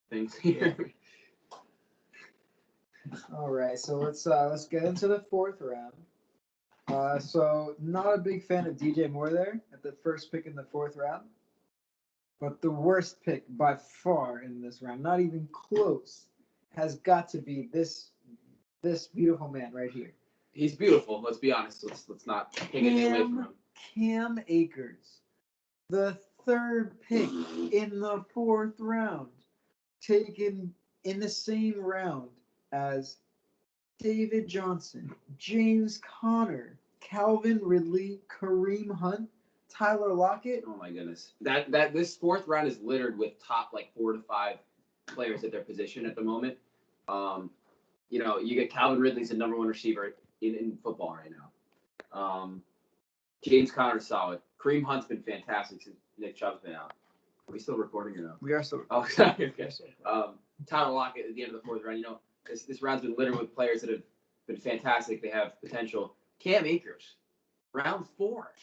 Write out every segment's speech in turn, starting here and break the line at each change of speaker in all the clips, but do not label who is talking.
things here.
All right, so let's get into the fourth round. So not a big fan of DJ Moore there at the first pick in the fourth round, but the worst pick by far in this round, not even close, has got to be this beautiful man right here.
He's beautiful. Let's be honest. Let's not take anything away from him.
Cam Akers, the third pick in the fourth round, taken in the same round as David Johnson, James Conner, Calvin Ridley, Kareem Hunt, Tyler Lockett.
Oh my goodness. That this fourth round is littered with top like 4 to 5 players at their position at the moment. You get Calvin Ridley's the number 1 receiver in football right now. James Conner's solid. Kareem Hunt's been fantastic since Nick Chubb's been out. Are we still recording or no?
We are still
recording. Oh, okay. Tyler Lockett at the end of the fourth round. This round's been littered with players that have been fantastic. They have potential. Cam Akers, round 4.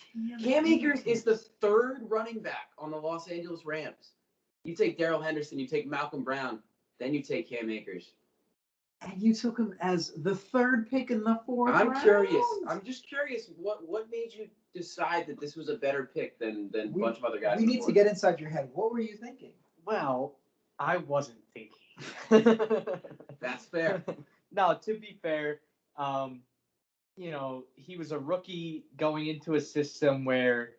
Cam Akers is the third running back on the Los Angeles Rams. You take Darrell Henderson, you take Malcolm Brown, then you take Cam Akers.
And you took him as the third pick in the fourth round?
I'm just curious. What made you decide that this was a better pick than a bunch of other guys?
We need to get inside your head. What were you thinking?
Well, I wasn't thinking.
That's fair.
No, to be fair, he was a rookie going into a system where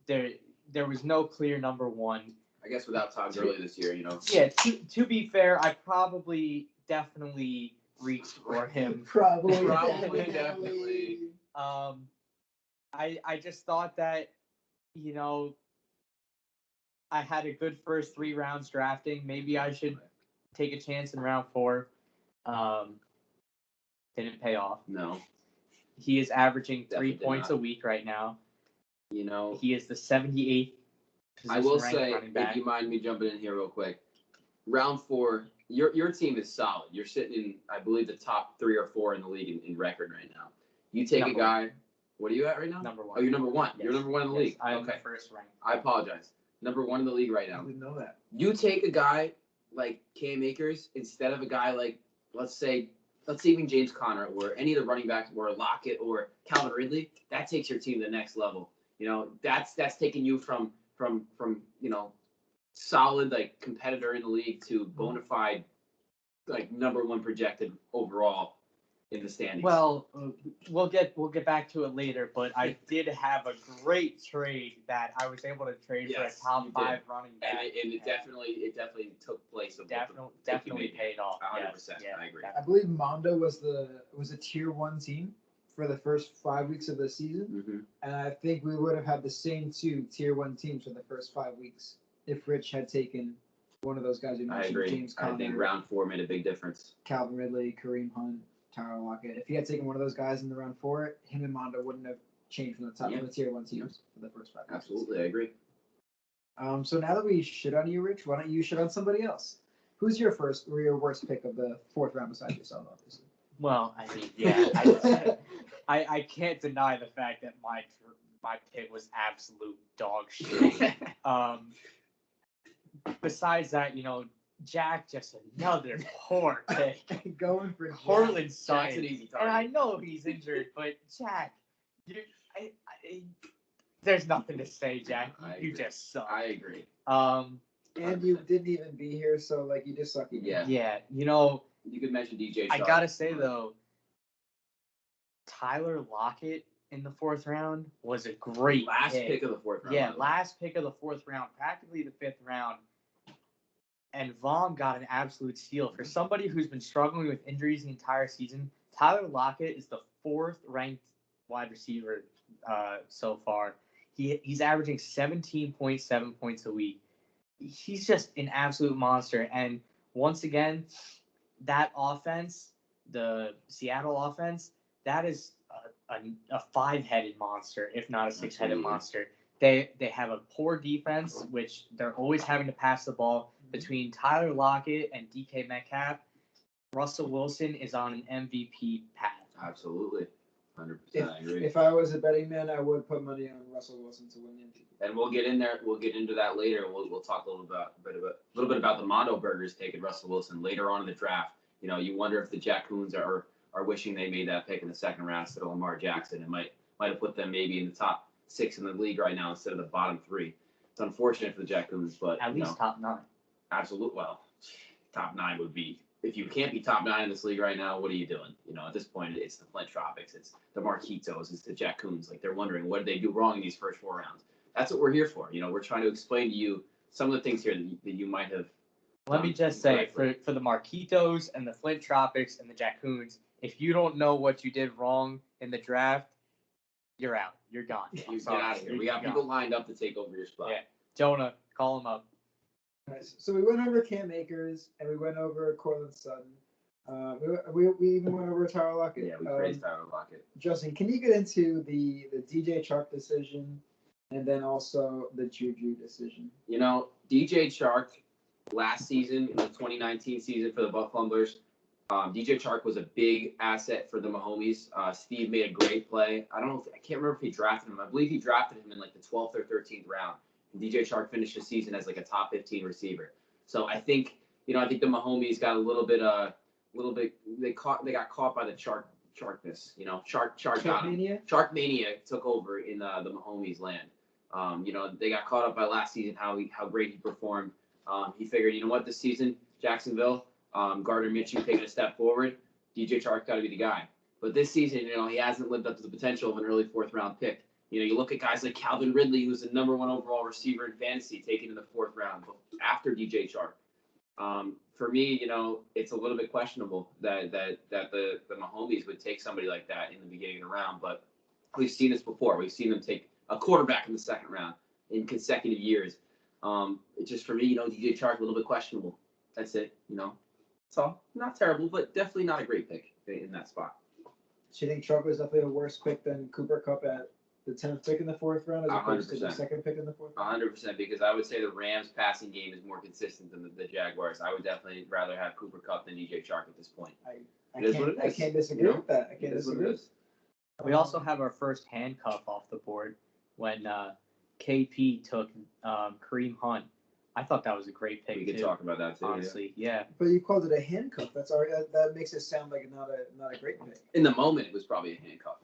there was no clear number 1.
I guess without Todd Gurley this year,
Yeah, to be fair, I definitely reached for him.
Probably definitely.
I just thought that, I had a good first 3 rounds drafting. Maybe I should take a chance in round 4. Didn't pay off.
No.
He is averaging 3 points a week right now. He is the 78th.
I will say, if you mind me jumping in here real quick, round 4, your team is solid. You're sitting in, I believe, the top 3 or 4 in the league in record right now. You take a guy. What are you at right now?
Number 1.
Oh, you're number 1.
Yes.
You're number 1 in the league.
I'm the first rank.
I apologize. Number 1 in the league right now.
I didn't know that.
You take a guy like Cam Akers instead of a guy like, let's say even James Conner or any of the running backs or Lockett or Calvin Ridley. That takes your team to the next level. That's taking you from solid like competitor in the league to bona fide like number 1 projected overall in the standings.
Well, we'll get back to it later, but I did have a great trade that I was able to trade for a top 5 running back,
and it definitely took place. Of
definitely paid off.
100%.
Yeah,
I agree.
I believe Mondo was a tier 1 team for the first 5 weeks of the season, and I think we would have had the same 2 tier 1 teams for the first 5 weeks if Rich had taken one of those guys you mentioned.
I agree.
James Conner,
I think round 4 made a big difference.
Calvin Ridley, Kareem Hunt, Tyler Lockett. If he had taken one of those guys in the round 4, him and Mondo wouldn't have changed from the top of the tier 1 teams for the first 5 weeks.
Absolutely, I agree.
So now that we shit on you, Rich, why don't you shit on somebody else? Who's your first or your worst pick of the fourth round besides yourself, obviously?
Well, I mean, yeah, I can't deny the fact that my pick was absolute dog shit. Besides that, Jack just another poor pick.
Going for
Portland
Jack's
Science.
an easy
And I
target.
know he's injured, but Jack, there's nothing to say, Jack. You just suck.
I agree.
And you didn't even be here, so like you just suck again.
Yeah.
Yeah,
You could mention DJ.
I gotta say though, Tyler Lockett in the fourth round was a great
last pick of the fourth round.
Yeah, last pick of the fourth round, practically the fifth round. And Vaughn got an absolute steal. For somebody who's been struggling with injuries the entire season, Tyler Lockett is the 4th ranked wide receiver so far. He's averaging 17.7 points a week. He's just an absolute monster. And once again, that offense, the Seattle offense, that is a 5-headed monster, if not a 6-headed monster. They have a poor defense, which they're always having to pass the ball. Between Tyler Lockett and DK Metcalf, Russell Wilson is on an MVP path.
Absolutely. 100%. I agree.
If I was a betting man, I would put money on Russell Wilson to win the MVP.
And we'll get in there. We'll get into that later. We'll talk a little bit about the Mondo Burgers taking Russell Wilson later on in the draft. You know, you wonder if the Jackoons are wishing they made that pick in the second round instead of Lamar Jackson. It might have put them maybe in the top 6 in the league right now instead of the bottom 3. It's unfortunate for the Jackoons, but
At least top 9.
Absolute. Well, top 9 would be. If you can't be top 9 in this league right now, what are you doing? You know, at this point, it's the Flint Tropics, it's the Marquitos, it's the Jackoons. Like, they're wondering, what did they do wrong in these first 4 rounds? That's what we're here for. You know, we're trying to explain to you some of the things here that you might have.
Let me just say, for the Marquitos and the Flint Tropics and the Jackoons, if you don't know what you did wrong in the draft, you're out. You're gone.
You get out of here. We got people lined up to take over your spot.
Yeah. Jonah, call him up.
Nice. So we went over Cam Akers and we went over Cortland Sutton. We even went over Tyler Lockett.
Yeah, we praised Tyler Lockett.
Justin, can you get into the DJ Chark decision and then also the Juju decision?
You know, DJ Chark last season, in the 2019 season for the Fumblers, DJ Chark was a big asset for the Mahomes. Steve made a great play. I can't remember if he drafted him. I believe he drafted him in like the 12th or 13th round. And DJ Chark finished the season as like a top 15 receiver. So I think the Mahomes got a little bit they got caught by the Charkness. You know, Chark got him. Chark mania took over in the Mahomes land. You know, they got caught up by last season how great he performed. He figured, you know what, this season, Jacksonville, Gardner Minshew taking a step forward, DJ Chark got to be the guy. But this season, you know, he hasn't lived up to the potential of an early 4th round pick. You know, you look at guys like Calvin Ridley, who's the #1 overall receiver in fantasy, taken in the 4th round after DJ Chark. For me, you know, it's a little bit questionable that the Mahomes would take somebody like that in the beginning of the round. But we've seen this before. We've seen them take a quarterback in the 2nd round in consecutive years. It's just, for me, you know, DJ Chark, a little bit questionable. That's it, you know. So, not terrible, but definitely not a great pick in that spot.
Do you think Chark was definitely a worse pick than Cooper Kupp at the 10th pick in the 4th round as opposed to the 2nd pick in the 4th round?
100%, because I would say the Rams' passing game is more consistent than the Jaguars. I would definitely rather have Cooper Kupp than DJ Chark at this point.
I can't disagree with that. I can't disagree.
We also have our first handcuff off the board when KP took Kareem Hunt. I thought that was a great pick.
We could talk about that too.
Honestly, yeah.
But you called it a handcuff. That's already that makes it sound like not a great pick.
In the moment, it was probably a handcuff,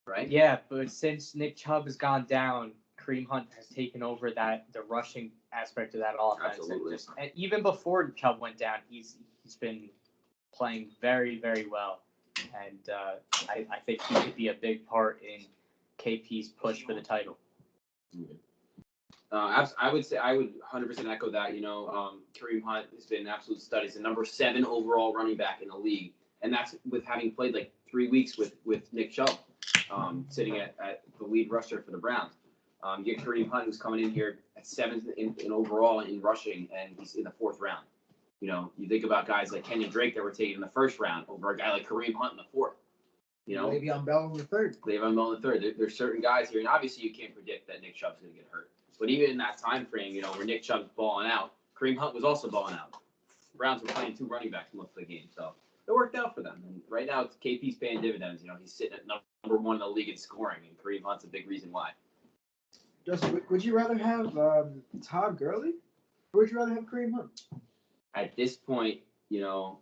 right?
Yeah, but since Nick Chubb has gone down, Kareem Hunt has taken over the rushing aspect of that offense.
Absolutely.
And even before Chubb went down, he's been playing very, very well, and I think he could be a big part in KP's push for the title.
Okay. I would 100% echo that. You know, Kareem Hunt has been an absolute stud. He's the #7 overall running back in the league, and that's with having played like 3 weeks with Nick Chubb, sitting at the lead rusher for the Browns. You get Kareem Hunt, who's coming in here at 7th in overall in rushing, and he's in the 4th round. You know, you think about guys like Kenyon Drake that were taken in the 1st round over a guy like Kareem Hunt in the 4th. You know,
Le'Veon Bell in the 3rd.
Le'Veon Bell in the 3rd. There's certain guys here, and obviously you can't predict that Nick Chubb's going to get hurt. But even in that time frame, you know, where Nick Chubb's balling out, Kareem Hunt was also balling out. The Browns were playing 2 running backs most of the game, so it worked out for them. And right now, it's KP's paying dividends. You know, he's sitting at #1 in the league in scoring, and Kareem Hunt's a big reason why.
Justin, would you rather have Todd Gurley, or would you rather have Kareem Hunt?
At this point, you know,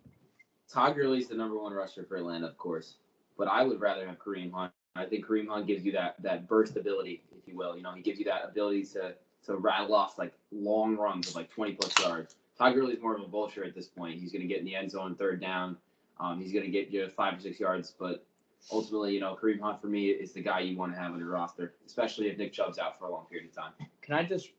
Todd Gurley's the #1 rusher for Atlanta, of course, but I would rather have Kareem Hunt. I think Kareem Hunt gives you that burst ability, if you will. You know, he gives you that ability to rattle off like long runs of like 20+ yards. Todd Gurley's more of a vulture at this point. He's going to get in the end zone 3rd down. He's going to get you 5 or 6 yards, but ultimately, you know, Kareem Hunt for me is the guy you want to have on your roster, especially if Nick Chubb's out for a long period of time.
Can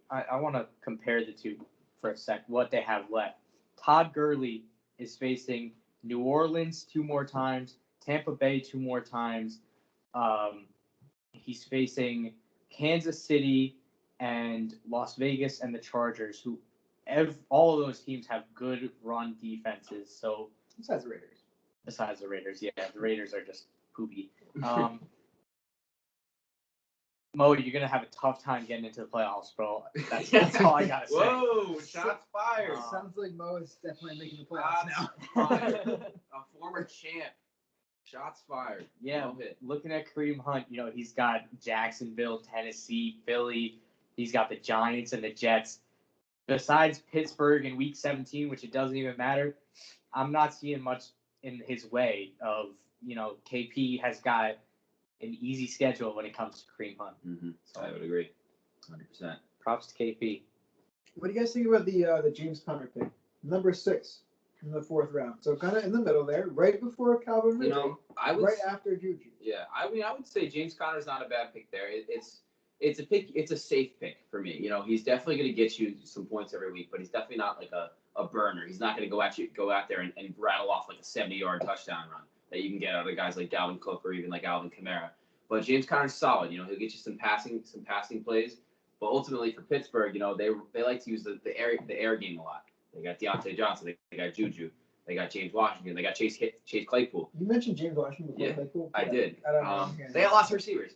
I want to compare the two for a sec, what they have left. Todd Gurley is facing New Orleans 2 more times, Tampa Bay 2 more times. He's facing Kansas City and Las Vegas and the Chargers, who all of those teams have good run defenses. So
Besides the Raiders.
Besides the Raiders, yeah, the Raiders are just poopy. Mo, you're gonna have a tough time getting into the playoffs, bro. That's all I gotta say.
Whoa, shots fired.
Sounds like Mo is definitely making the playoffs now.
A former champ. Shots fired.
Yeah,
No hit.
looking at Kareem Hunt, he's got Jacksonville, Tennessee, Philly. He's got the Giants and the Jets. Besides Pittsburgh in Week 17, which it doesn't even matter, I'm not seeing much in his way of, KP has got an easy schedule when it comes to Kareem Hunt.
Mm-hmm. So I would agree. 100%.
Props to KP.
What do you guys think about the James Conner pick? Number 6 in the 4th round. So kind of in the middle there, right before Calvin Ridley.
I would
right after Juju.
Yeah, I would say James Conner's not a bad pick there. It's a pick. It's a safe pick for me. He's definitely going to get you some points every week, but he's definitely not like a burner. He's not going to go out there and rattle off like a 70-yard touchdown run that you can get out of guys like Dalvin Cook or even like Alvin Kamara. But James Conner's solid. He'll get you some passing plays. But ultimately for Pittsburgh, they like to use the air game a lot. They got Deontay Johnson. They got Juju. They got James Washington. They got Chase Claypool.
You mentioned James Washington before Claypool?
I did.
I don't know.
They got lots of receivers.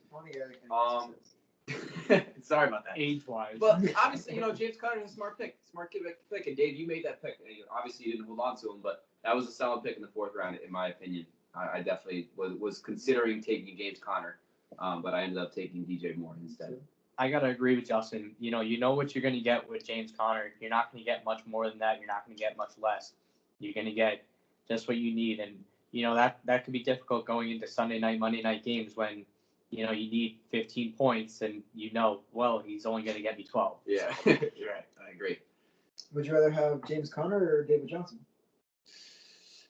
Sorry about that.
Age-wise.
But obviously, James Conner is a smart pick. Smart kid pick. And Dave, you made that pick. Obviously, you didn't hold on to him, but that was a solid pick in the 4th round, in my opinion. I definitely was considering taking James Conner, but I ended up taking DJ Moore instead.
I gotta agree with Justin. You know what you're gonna get with James Conner. You're not gonna get much more than that. You're not gonna get much less. You're gonna get just what you need, and that could be difficult going into Sunday night, Monday night games when you need 15 points, and well, he's only gonna get me 12.
Yeah, you're right. I agree.
Would you rather have James Conner or David Johnson?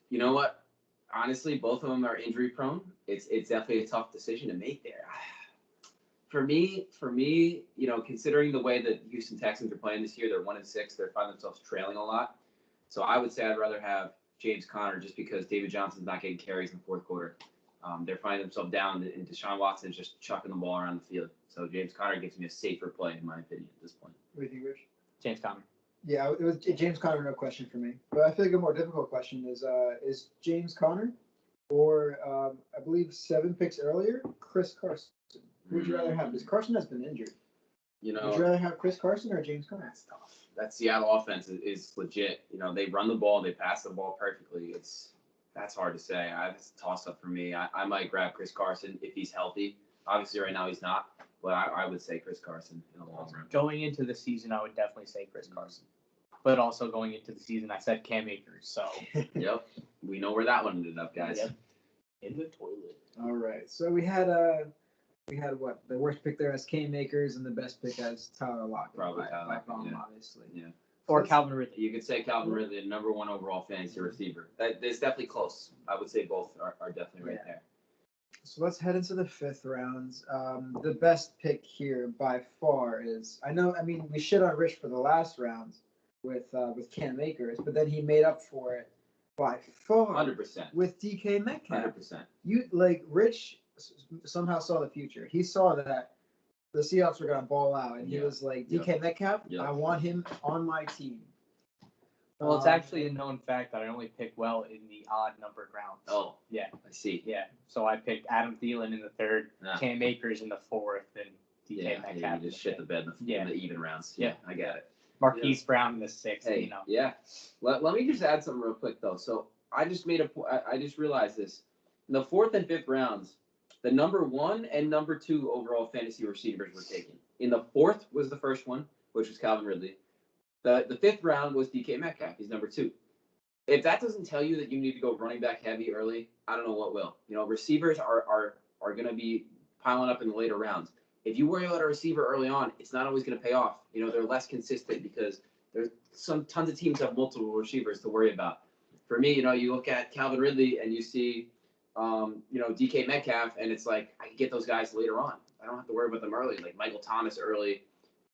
You know what? Honestly, both of them are injury prone. It's definitely a tough decision to make there. For me, considering the way that Houston Texans are playing this year, they're 1-6. They find themselves trailing a lot. So I would say I'd rather have James Conner just because David Johnson's not getting carries in the 4th quarter. They're finding themselves down, and Deshaun Watson's just chucking the ball around the field. So James Conner gives me a safer play, in my opinion, at this point.
What do you think, Rich?
James Conner.
Yeah, it was James Conner, no question for me. But I feel like a more difficult question is James Conner or I believe 7 picks earlier, Chris Carson. Who would you rather have? Because Carson has been injured. Would you rather have Chris Carson or James Conner?
That's tough. That Seattle offense is legit. They run the ball, they pass the ball perfectly. That's hard to say. It's a toss up for me. I might grab Chris Carson if he's healthy. Obviously, right now he's not, but I would say Chris Carson in the long run.
Going into the season, I would definitely say Chris Carson. But also going into the season, I said Cam Akers. So
Yep, we know where that one ended up, guys.
Yep. In the toilet.
All right. So we had what the worst pick there as Cam Akers and the best pick as Tyler Lockett.
Probably Tyler Lockett,
Lockett,
yeah.
obviously.
Yeah.
Or Calvin Ridley.
You could say Calvin Ridley, the number 1 overall fantasy receiver. It's definitely close. I would say both are definitely right there.
So let's head into the 5th rounds. The best pick here by far is we shit on Rich for the last round with Cam Akers, but then he made up for it by far
100%.
with DK Metcalf.
100%.
Rich somehow saw the future. He saw that the Seahawks were gonna ball out, and he was like, DK Metcalf, I want him on my team.
Well, it's actually a known fact that I only pick well in the odd numbered rounds.
Oh,
yeah,
I see.
Yeah, so I picked Adam Thielen in the 3rd, Cam Akers in the 4th, and DK Metcalf.
Yeah, you just shit the bed in the even rounds. Yeah, I get it.
Marquise Brown in the 6th.
Hey, yeah. Let me just add something real quick though. So I just realized this. In the 4th and 5th rounds, the number 1 and number 2 overall fantasy receivers were taken. In the 4th was the first one, which was Calvin Ridley. The 5th round was DK Metcalf. He's number 2. If that doesn't tell you that you need to go running back heavy early, I don't know what will. Receivers are going to be piling up in the later rounds. If you worry about a receiver early on, it's not always going to pay off. They're less consistent because there's tons of teams have multiple receivers to worry about. For me, you look at Calvin Ridley and you see, DK Metcalf, and it's like I can get those guys later on. I don't have to worry about them early. Like Michael Thomas early,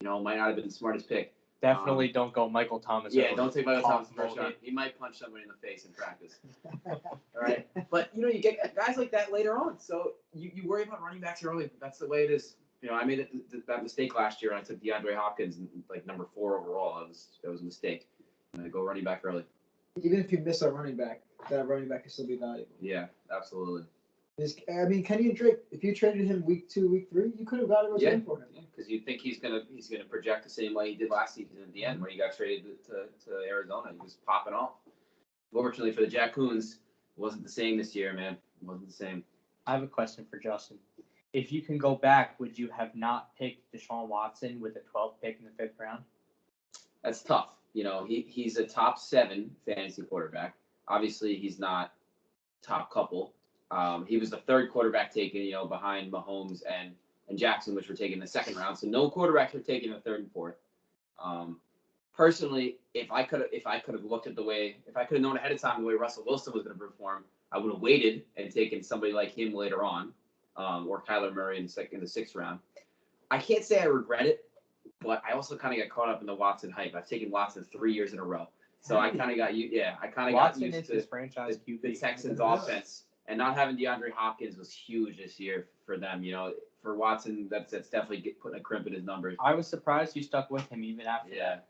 might not have been the smartest pick.
Definitely don't go Michael Thomas.
Yeah, don't take Michael Thomas first round. He might punch somebody in the face in practice. All right, but you get guys like that later on. So you worry about running backs early. That's the way it is. I made that mistake last year, and I took DeAndre Hopkins like number 4 overall. That was a mistake. I go running back early.
Even if you miss a running back, that running back can still be valuable.
Yeah, absolutely.
Kenyon Drake, if you traded him week 2, week 3, you could have got a return for him.
Yeah, because you think he's gonna project the same way he did last season at the end when he got traded to Arizona. He was popping off. Unfortunately for the Jackoons, Wasn't the same this year, man. Wasn't the same.
I have a question for Justin. If you can go back, would you have not picked Deshaun Watson with the 12th pick in the 5th round?
That's tough. He's a top 7 fantasy quarterback. Obviously, he's not top couple. He was the 3rd quarterback taken, behind Mahomes and Jackson, which were taken in the 2nd round. So no quarterbacks were taken in the 3rd and 4th. Personally, if I could have looked at if I could have known ahead of time the way Russell Wilson was going to perform, I would have waited and taken somebody like him later on, or Kyler Murray in the 6th round. I can't say I regret it, but I also kind of got caught up in the Watson hype. I've taken Watson 3 years in a row, so I kind of got used to
his franchise QB.
the Texans' offense, and not having DeAndre Hopkins was huge this year for them. For Watson, that's definitely putting a crimp in his numbers.
I was surprised you stuck with him even after that.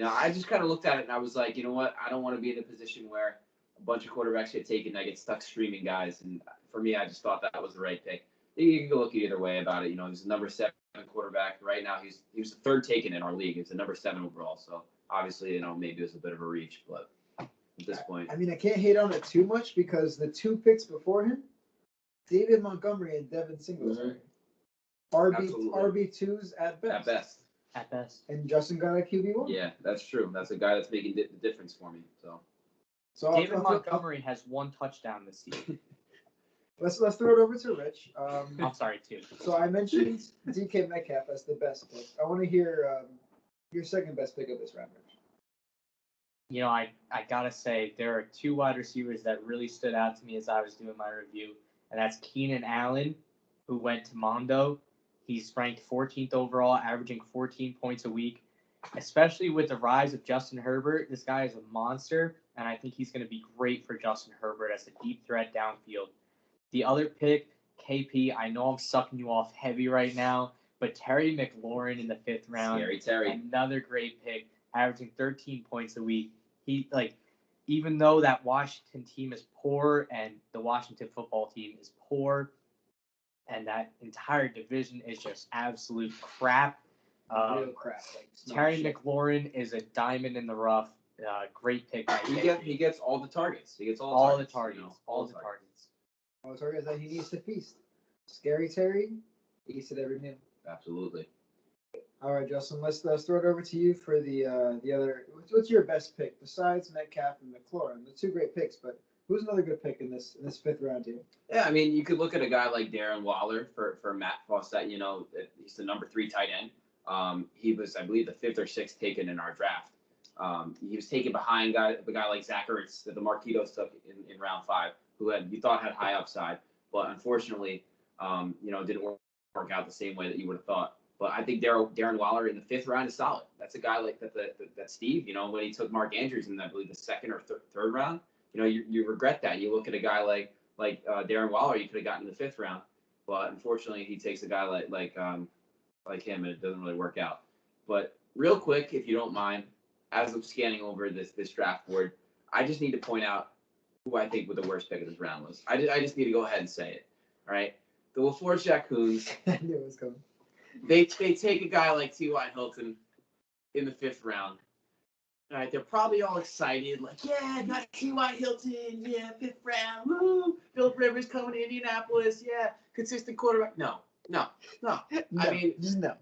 I just kind of looked at it and I was like, you know what? I don't want to be in a position where a bunch of quarterbacks get taken and I get stuck streaming guys. And for me, I just thought that was the right pick. You can go look either way about it. He's the number 7 quarterback right now. He was the 3rd taken in our league. He's the number 7 overall. So obviously, maybe it was a bit of a reach, but at this point,
I mean, I can't hate on it too much because the 2 picks before him, David Montgomery and Devin Singletary, RB2s at best.
At best.
At best.
And Justin got a QB1.
Yeah, that's true. That's a guy that's making the difference for me.
So
David Montgomery has 1 touchdown this season.
Let's throw it over to Rich.
I'm sorry, 2.
So I mentioned DK Metcalf as the best pick. I want to hear your second best pick of this round, Rich.
I gotta say there are 2 wide receivers that really stood out to me as I was doing my review, and that's Keenan Allen, who went to Mondo. He's ranked 14th overall, averaging 14 points a week. Especially with the rise of Justin Herbert, this guy is a monster, and I think he's going to be great for Justin Herbert as a deep threat downfield. The other pick, KP, I know I'm sucking you off heavy right now, but Terry McLaurin in the 5th round,
Scary Terry.
Another great pick, averaging 13 points a week. Even though that Washington team is poor and the Washington football team is poor, and that entire division is just absolute crap.
Real crap.
Terry McLaurin is a diamond in the rough. Great pick.
He gets all the targets. He gets
all
the
the targets. All the targets.
All the targets that he needs to feast. Scary Terry, eats at every meal.
Absolutely.
All right, Justin. Let's throw it over to you for the other. What's your best pick besides Metcalf and McLaurin? The 2 great picks, but who's another good pick in this 5th round here?
Yeah, I mean, you could look at a guy like Darren Waller for Matt Fawcett. He's the number 3 tight end. He was, I believe, the 5th or 6th taken in our draft. He was taken behind a guy like Zach Ertz that the Marquitos took in round 5, who you thought had high upside, but unfortunately, didn't work out the same way that you would have thought. But I think Darren Waller in the 5th round is solid. That's a guy like that Steve, when he took Mark Andrews in, I believe, the 2nd or 3rd round, you regret that. You look at a guy like Darren Waller, you could have gotten in the 5th round, but unfortunately, he takes a guy like him, and it doesn't really work out. But real quick, if you don't mind, as I'm scanning over this draft board, I just need to point out who I think the worst pick of this round was. I just need to go ahead and say it. All right, the LaFleur Coons.
I knew it was coming.
They take a guy like T.Y. Hilton in the 5th round. All right, they're probably all excited, like, yeah, I got T.Y. Hilton, yeah, 5th round, woo, Philip Rivers coming to Indianapolis, yeah, consistent quarterback. No. I mean,
just no.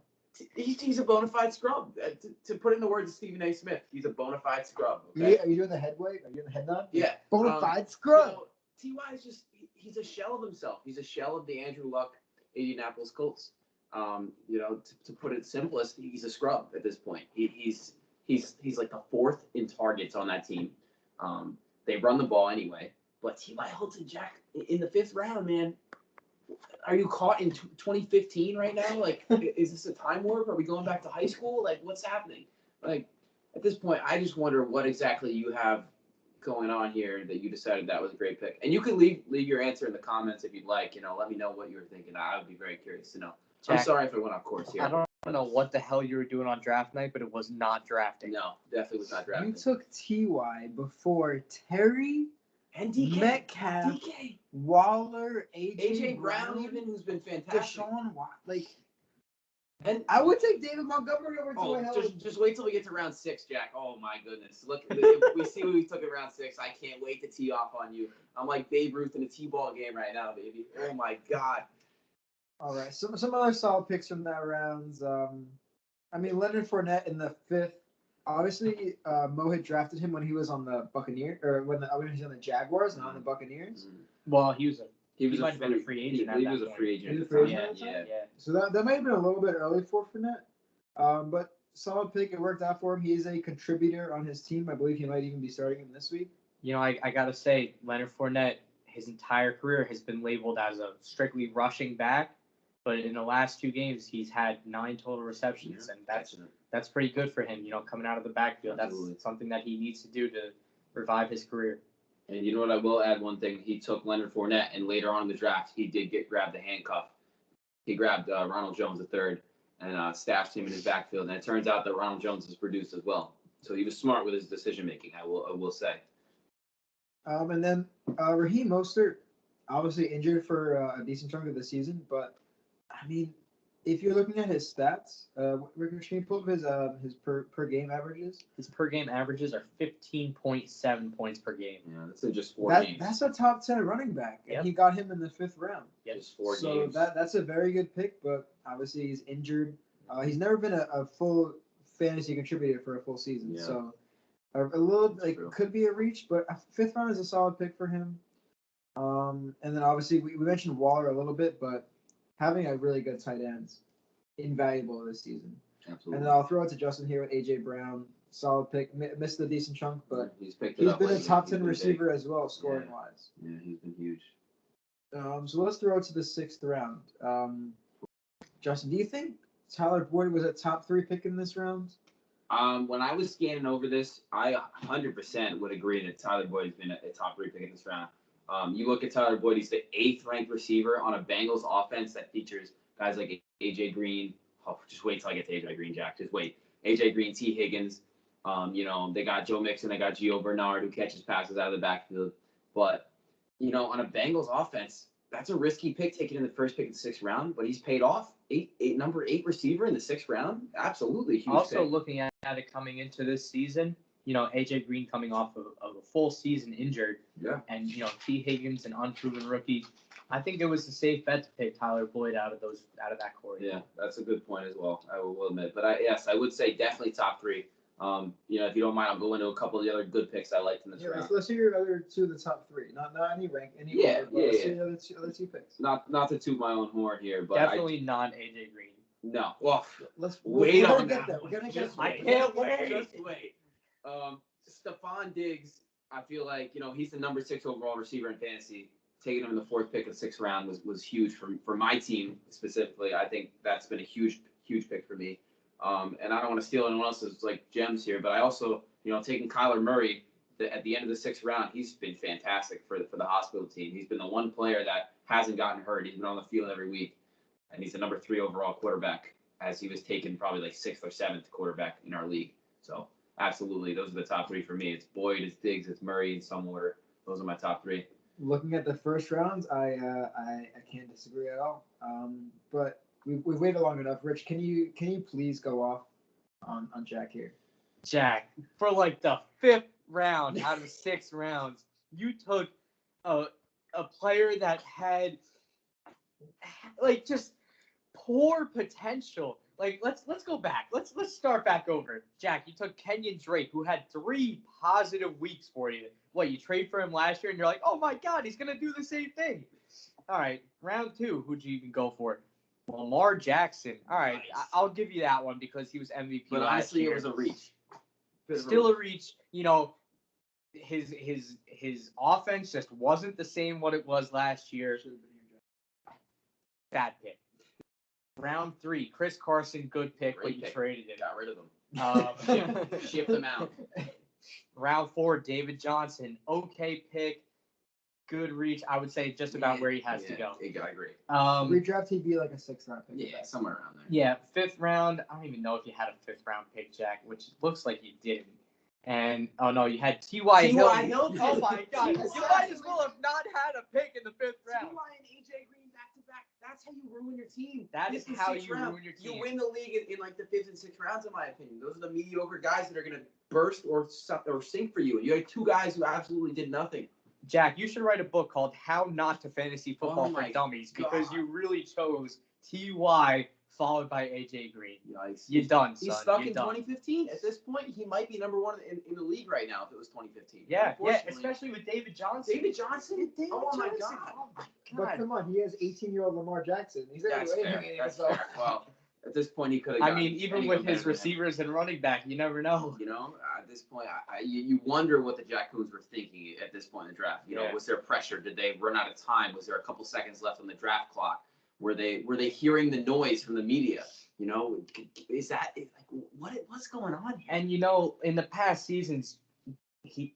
He's a bona fide scrub. To put in the words of Stephen A. Smith, he's a bona fide scrub. Okay?
Yeah, are you doing the head weight? Are you doing the head nod?
Yeah.
Bona fide scrub.
T.Y. is he's a shell of himself. He's a shell of the Andrew Luck Indianapolis Colts. To put it simplest, he's a scrub at this point. He's like the 4th in targets on that team. They run the ball anyway. But T.Y. Hilton, Jack, in the 5th round, man, are you caught in 2015 right now? Like, is this a time warp? Are we going back to high school? Like, what's happening? Like, at this point, I just wonder what exactly you have going on here that you decided that was a great pick. And you can leave your answer in the comments if you'd like. Let me know what you were thinking. I would be very curious to know. Jack, I'm sorry if I went off course here.
I don't know what the hell you were doing on draft night, but it was not drafting.
No, definitely was not drafting.
You took T.Y. before Terry
and DK.
Metcalf,
DK.
Waller, AJ
Brown, even, who's been fantastic.
Deshaun Watson,
And
I would take David Montgomery over T.Y. Hilton.
just wait till we get to round 6, Jack. Oh my goodness! Look, if we see what we took in round 6. I can't wait to tee off on you. I'm like Babe Ruth in a T-ball game right now, baby. Oh my God!
All right, some other solid picks from that round. I mean, Leonard Fournette in the 5th. Obviously, Mo had drafted him when he was on the Buccaneers, or when he was on the Jaguars, not on the Buccaneers.
Well, he
might have been a free agent. He was a free agent.
He was
at
a
the
free
time.
agent.
Yeah.
So that might have been a little bit early for Fournette. But solid pick. It worked out for him. He is a contributor on his team. I believe he might even be starting him this week.
You know, I gotta say, Leonard Fournette, his entire career has been labeled as a strictly rushing back, but in the last 2 games, he's had 9 total receptions, and that's pretty good for him. You know, coming out of the backfield,
Absolutely.
That's something that he needs to do to revive his career.
And you know what? I will add one thing. He took Leonard Fournette, and later on in the draft, he did grab the handcuff. He grabbed Ronald Jones III and stashed him in his backfield. And it turns out that Ronald Jones has produced as well. So he was smart with his decision making. I will say.
And then Raheem Mostert, obviously injured for a decent chunk of the season, but I mean, if you're looking at his stats, Rick, can you pull up his per game averages?
His per game averages are 15.7 points per game.
Yeah, that's in just 4 games.
That's a top 10 running back, and
Yep.
he got him in the 5th round.
Yep.
Just 4
So
games.
that's a very good pick, but obviously he's injured. He's never been a full fantasy contributor for a full season,
Yeah.
so a little
True.
could be a reach, but a 5th round is a solid pick for him. And then obviously we mentioned Waller a little bit, but having a really good tight end, invaluable this season.
Absolutely.
And then I'll throw it to Justin here with AJ Brown. Solid pick, missed a decent chunk, but
he's picked it
he's
up
been a
lately.
top
He's
10
been
receiver as well, scoring wise.
big. Yeah, he's been huge.
So let's throw it to the 6th round. Justin, do you think Tyler Boyd was a top 3 pick in this round?
When I was scanning over this, I 100% would agree that Tyler Boyd has been a top 3 pick in this round. You look at Tyler Boyd; he's the 8th ranked receiver on a Bengals offense that features guys like AJ Green. Oh, just wait till I get to AJ Green, Jack. Just wait. AJ Green, T. Higgins. They got Joe Mixon, they got Gio Bernard who catches passes out of the backfield. But on a Bengals offense, that's a risky pick taken in the first pick of the 6th round, but he's paid off. Number 8 receiver in the 6th round, absolutely huge.
Also,
pick.
looking at it coming into this season, AJ Green coming off of a full season injured,
Yeah.
and T. Higgins, an unproven rookie. I think it was a safe bet to pick Tyler Boyd out of that core.
Yeah, that's a good point as well. I will admit, but I would say definitely top 3. If you don't mind, I'll go into a couple of the other good picks I liked in this round.
Let's hear your other 2 of the top 3. Not any rank, any
Yeah,
order, but let's hear the other two picks.
Not to toot my own horn here, but
Definitely not AJ Green.
no. Well,
Let's
wait
we're
on
gonna get
that.
there. We're gonna get
Just
there.
I can't wait.
Just wait. Stephon Diggs, I feel like he's the number 6 overall receiver in fantasy. Taking him in the 4th pick of the 6th round was huge for my team specifically. I think that's been a huge pick for me. And I don't want to steal anyone else's gems here, but I also taking Kyler Murray at the end of the 6th round. He's been fantastic for the hospital team. He's been the one player that hasn't gotten hurt. He's been on the field every week, and he's the number 3 overall quarterback, as he was taken probably 6th or 7th quarterback in our league. So absolutely, those are the top 3 for me. It's Boyd, it's Diggs, it's Murray in some order. Those are my top 3.
Looking at the first round, I can't disagree at all. But we waited long enough. Rich, can you please go off on Jack here?
Jack, for the 5th round out of 6 rounds, you took a player that had just poor potential. Let's go back. Let's start back over. Jack, you took Kenyon Drake, who had 3 positive weeks for you. You trade for him last year, and you're like, oh my God, he's gonna do the same thing. All right, round 2, who'd you even go for? Lamar Jackson. All right,
Nice.
I'll give you that one because he was MVP
But
last
honestly,
year.
it was a reach.
Still a reach. His offense just wasn't the same what it was last year. Bad pick. Round 3, Chris Carson, good pick,
Great
but you
pick.
traded him.
Got rid of him. Shipped him out.
Round 4, David Johnson, okay pick, good reach. I would say just about where he has to go.
I agree.
Redraft, he'd be a 6th round pick.
Yeah, somewhere around there.
Yeah, 5th round. I don't even know if you had a 5th round pick, Jack, which looks like you didn't. And oh no, you had T.Y. Hilton.
Hilton.
Oh my God, you
T.Y.
might as well have not had a pick in the 5th round.
T.Y. and AJ Green back to back. That's how you ruin your team.
That is
Fifth and
how
sixth
you
round.
ruin your team.
You win the league in like the 5th and 6th rounds, in my opinion. Those are the mediocre guys that are gonna burst or sink for you. And you had 2 guys who absolutely did nothing.
Jack, you should write a book called How Not to Fantasy Football
Oh
for
my
Dummies because
God.
you really chose T.Y. followed by A.J. Green.
Yikes.
You're done, son.
He's stuck
You're
in
done.
2015. At this point, he might be number 1 in the league right now if it was 2015.
Yeah,
Unfortunately,
especially with David Johnson.
David Johnson?
David
Oh my
Johnson.
God.
Oh my
But
God.
come on, he has 18-year-old Lamar Jackson. He's not
That's
doing
fair.
anything
That's
himself.
fair. Well, at this point, he could have.
I mean, even with his receivers and running back, you never know.
You know, at this point, you wonder what the Jackoons were thinking at this point in the draft. You know,
Yeah.
was there pressure? Did they run out of time? Was there a couple seconds left on the draft clock? Were they hearing the noise from the media? You know, is that like what's going on here?
And you know, in the past seasons,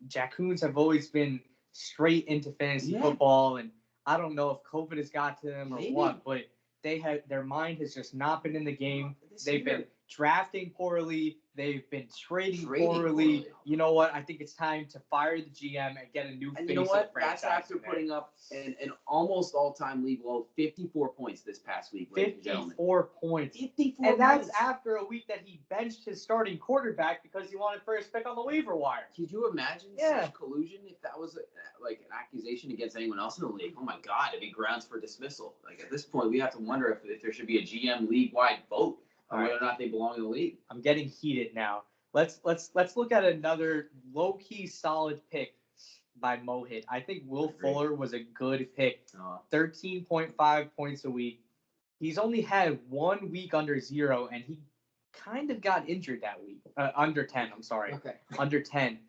Jackoons have always been straight into fantasy
Yeah.
football, and I don't know if COVID has got to them or
Maybe.
what, but their mind has just not been in the game.
This
They've
year-
been drafting poorly. They've been trading
Trading
poorly.
poorly.
You know what? I think it's time to fire the GM and get a new
And
face
you know
of
what?
the
That's
franchise
after
in there.
putting up an almost all-time league low 54 points this past week, ladies and gentlemen.
54 points.
54
And that's
points.
after a week that he benched his starting quarterback because he wanted first pick on the waiver wire.
Could you imagine
Yeah.
such collusion if that was like an accusation against anyone else in the league? Oh my God, it'd be grounds for dismissal. Like at this point, we have to wonder if there should be a GM league-wide vote on whether or not they belong in the league.
I'm getting heated now. Let's look at another low-key solid pick by Mohit. I think Will
Agreed.
Fuller was a good pick. 13.5 points a week. He's only had 1 week under 0, and he kind of got injured that week. Under 10, I'm sorry.
Okay.
Under 10.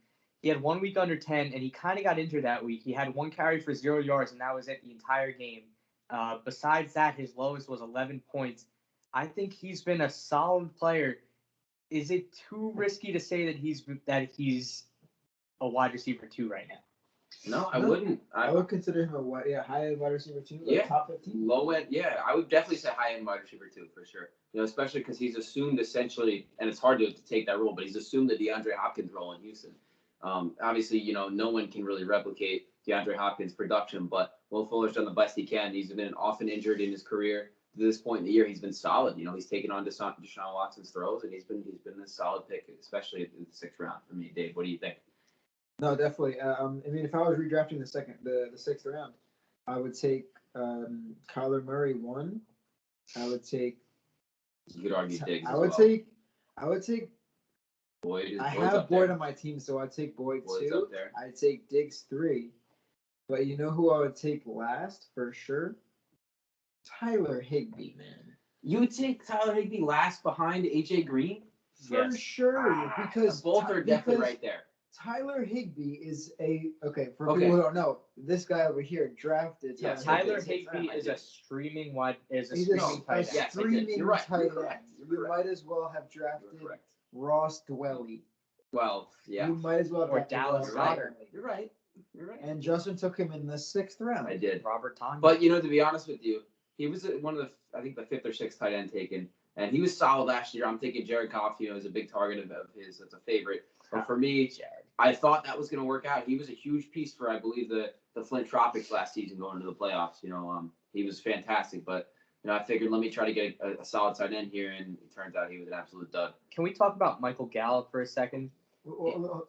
He had 1 week under 10, and he kind of got injured that week. He had 1 carry for 0 yards, and that was it the entire game. Besides that, his lowest was 11 points. I think he's been a solid player. Is it too risky to say that he's a wide receiver 2 right now?
No, I
No.
wouldn't.
I would consider him high wide receiver 2, like
Yeah.
top 15.
Low end, yeah, I would definitely say high end wide receiver 2 for sure. You know, especially because he's assumed essentially, and it's hard to take that role, but he's assumed the DeAndre Hopkins role in Houston. Obviously, you know, no one can really replicate DeAndre Hopkins' production, but Will Fuller's done the best he can. He's been often injured in his career. To this point in the year, he's been solid. You know, he's taken on Deshaun Watson's throws, and he's been a solid pick, especially in the 6th round for me. Dave, what do you think?
No, definitely. I mean, if I was redrafting the 6th round, I would take Kyler Murray 1. I would take.
You could argue Diggs.
I
as
would
well.
take. I would take.
Boyd.
I
Boyd's
have
up
Boyd
there.
on my team, so I'd take Boyd
Boyd's
2.
up there.
I'd take Diggs 3. But you know who I would take last for sure? Tyler Higbee, man.
You would take Tyler Higbee last behind AJ Green?
For
Yes.
sure, because
both are definitely
because
right there.
Tyler Higbee is for
Okay.
people who don't know, this guy over here drafted
Yeah,
Tyler
Higbee.
Higbee is a streaming
He's
streaming tight end.
Yes, I did.
streaming
You're right.
tight
You're
end.
correct. You're
You
correct.
might as well have
You're
drafted
correct.
Ross Dwelly.
Well, yeah.
You might as well have
Or
drafted
Dallas
Ross
Goedert.
Dwelly.
You're right. You're right.
And Justin took him in the 6th round.
I did.
Robert Tonyan.
But, you know, to be honest with you, he was one of the, I think, the 5th or 6th tight end taken. And he was solid last year. I'm thinking Jared Goff, you know, is a big target of his. It's a favorite. But for me,
Jared.
I thought that was going to work out. He was a huge piece for, I believe, the Flint Tropics last season going into the playoffs. You know, he was fantastic. But, you know, I figured let me try to get a solid tight end here. And it turns out he was an absolute dud.
Can we talk about Michael Gallup for a second?
Hold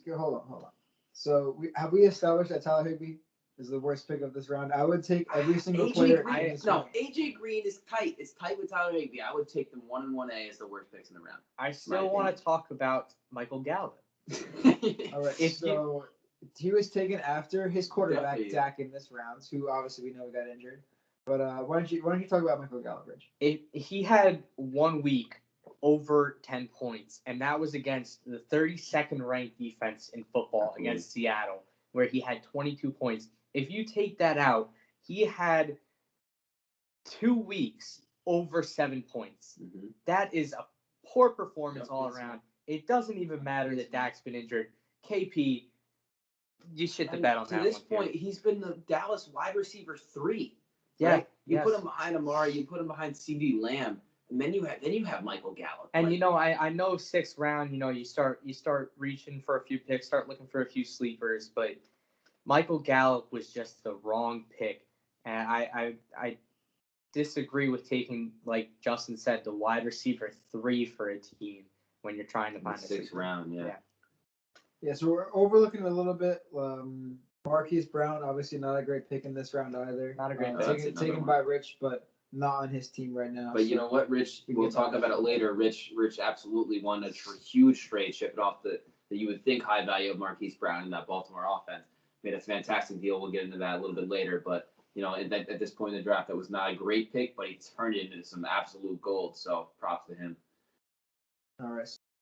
on. So have we established that Tyler Higbee is the worst pick of this round? I would take every single player. in this round.
AJ Green is tight. It's tight with Tyler Higbee. I would take them 1 and 1A as the worst picks in the round.
I still want to talk about Michael Gallup.
All right.
If
So he was taken after his quarterback
Definitely.
Dak in this round, who obviously we know got injured. But why don't you talk about Michael Gallup, Rich?
He had 1 week over 10 points, and that was against the 32nd ranked defense in football against Seattle, where he had 22 points. If you take that out, he had 2 weeks over 7 points.
Mhm.
That is a poor performance
Yep,
all
yes.
around. It doesn't even matter that Dak's been injured. KP, you shit the bed on
to
that
this
one. Here.
point, he's been the Dallas wide receiver 3.
Yeah,
Right? You
yes.
put him behind Amari, you put him behind CeeDee Lamb, and then you have Michael Gallup.
And
Like,
you know, I know 6th round, you know, you start reaching for a few picks, start looking for a few sleepers, but Michael Gallup was just the wrong pick. And I disagree with taking, like Justin said, the wide receiver 3 for a team when you're trying to
In the
find a
sixth round, yeah.
Yeah, so we're overlooking a little bit. Marquise Brown, obviously not a great pick in this round either.
Not a great
No,
pick.
that's
Taken
another one.
by Rich, but not on his team right now.
But
so
you know what, Rich?
we
We'll
get
talk
that.
about it later. Rich absolutely won a huge trade, shipping off that you would think high value of Marquise Brown in that Baltimore offense. Made a fantastic deal. We'll get into that a little bit later. But you know, at this point in the draft, that was not a great pick, but he turned it into some absolute gold. So props to him.
All right.